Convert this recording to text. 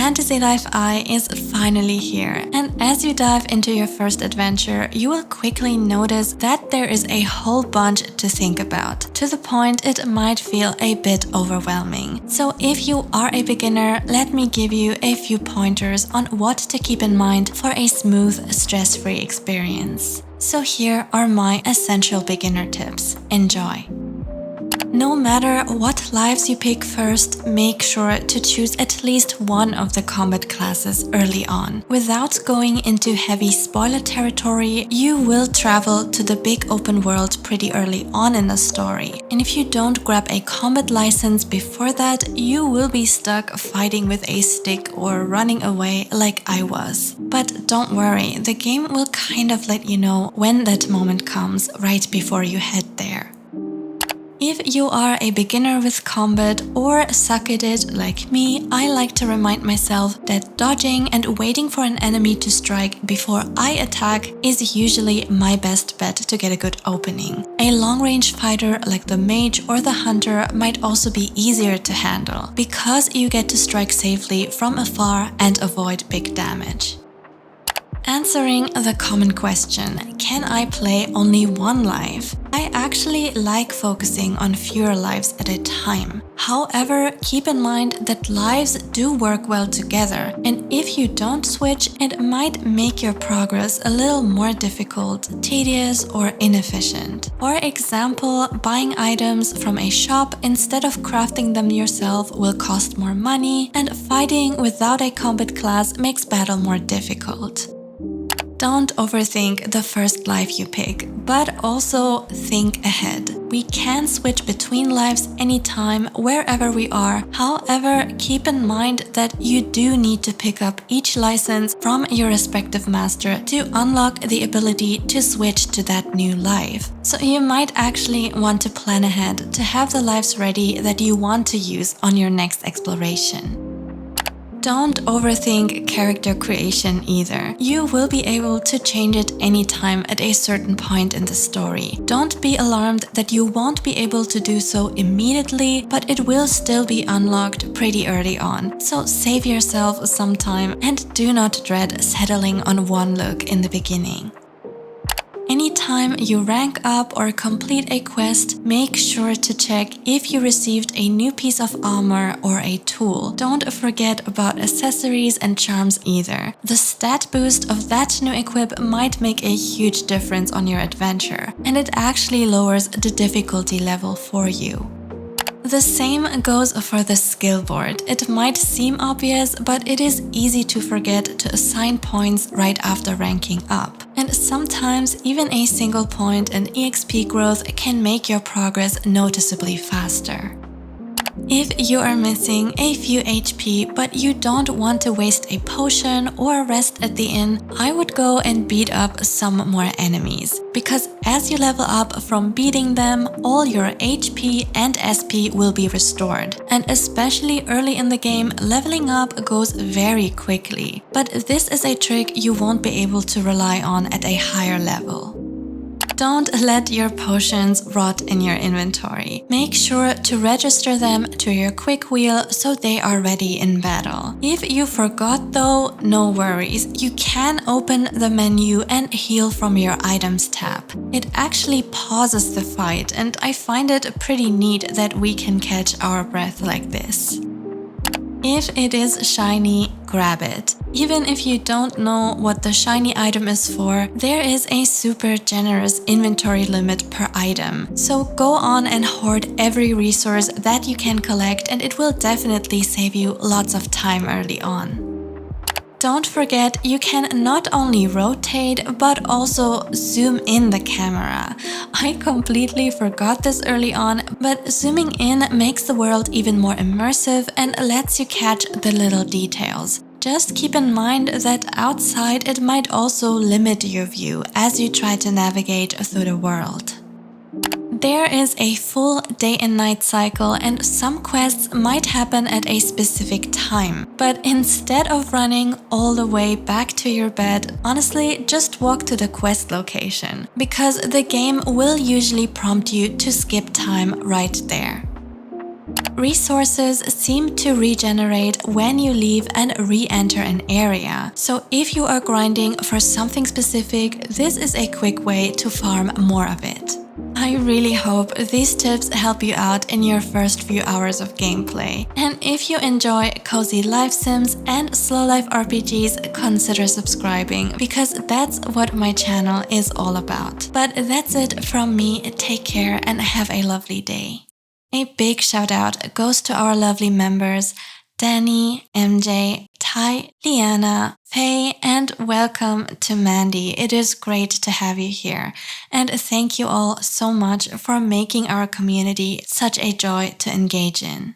Fantasy Life I is finally here, and as you dive into your first adventure, you will quickly notice that there is a whole bunch to think about, to the point it might feel a bit overwhelming. So if you are a beginner, let me give you a few pointers on what to keep in mind for a smooth, stress-free experience. So here are my essential beginner tips. Enjoy! No matter what lives you pick first, make sure to choose at least one of the combat classes early on. Without going into heavy spoiler territory, you will travel to the big open world pretty early on in the story. And if you don't grab a combat license before that, you will be stuck fighting with a stick or running away like I was. But don't worry, the game will kind of let you know when that moment comes right before you head there. If you are a beginner with combat or suck at it like me, I like to remind myself that dodging and waiting for an enemy to strike before I attack is usually my best bet to get a good opening. A long-range fighter like the mage or the hunter might also be easier to handle, because you get to strike safely from afar and avoid big damage. Answering the common question, can I play only one life? I actually like focusing on fewer lives at a time. However, keep in mind that lives do work well together, and if you don't switch, it might make your progress a little more difficult, tedious, or inefficient. For example, buying items from a shop instead of crafting them yourself will cost more money, and fighting without a combat class makes battle more difficult. Don't overthink the first life you pick, but also think ahead. We can switch between lives anytime, wherever we are. However, keep in mind that you do need to pick up each license from your respective master to unlock the ability to switch to that new life. So you might actually want to plan ahead to have the lives ready that you want to use on your next exploration. Don't overthink character creation either. You will be able to change it anytime at a certain point in the story. Don't be alarmed that you won't be able to do so immediately, but it will still be unlocked pretty early on. So save yourself some time and do not dread settling on one look in the beginning. Anytime you rank up or complete a quest, make sure to check if you received a new piece of armor or a tool. Don't forget about accessories and charms either. The stat boost of that new equip might make a huge difference on your adventure, and it actually lowers the difficulty level for you. The same goes for the skill board. It might seem obvious, but it is easy to forget to assign points right after ranking up. And sometimes even a single point in EXP growth can make your progress noticeably faster. If you are missing a few HP but you don't want to waste a potion or rest at the inn, I would go and beat up some more enemies. Because as you level up from beating them, all your HP and SP will be restored. And especially early in the game, leveling up goes very quickly. But this is a trick you won't be able to rely on at a higher level. Don't let your potions rot in your inventory. Make sure to register them to your quick wheel so they are ready in battle. If you forgot though, no worries. You can open the menu and heal from your items tab. It actually pauses the fight, and I find it pretty neat that we can catch our breath like this. If it is shiny, grab it. Even if you don't know what the shiny item is for, there is a super generous inventory limit per item. So go on and hoard every resource that you can collect, and it will definitely save you lots of time early on. Don't forget, you can not only rotate, but also zoom in the camera. I completely forgot this early on, but zooming in makes the world even more immersive and lets you catch the little details. Just keep in mind that outside it might also limit your view as you try to navigate through the world. There is a full day and night cycle, and some quests might happen at a specific time. But instead of running all the way back to your bed, honestly, just walk to the quest location, because the game will usually prompt you to skip time right there. resources seem to regenerate when you leave and re-enter an area. So if you are grinding for something specific, this is a quick way to farm more of it. I really hope these tips help you out in your first few hours of gameplay. And if you enjoy cozy life sims and slow life RPGs, consider subscribing, because that's what my channel is all about. But that's it from me. Take care and have a lovely day. A big shout out goes to our lovely members Danny, MJ, Ty, Liana, Faye, and welcome to Mandy. It is great to have you here. And thank you all so much for making our community such a joy to engage in.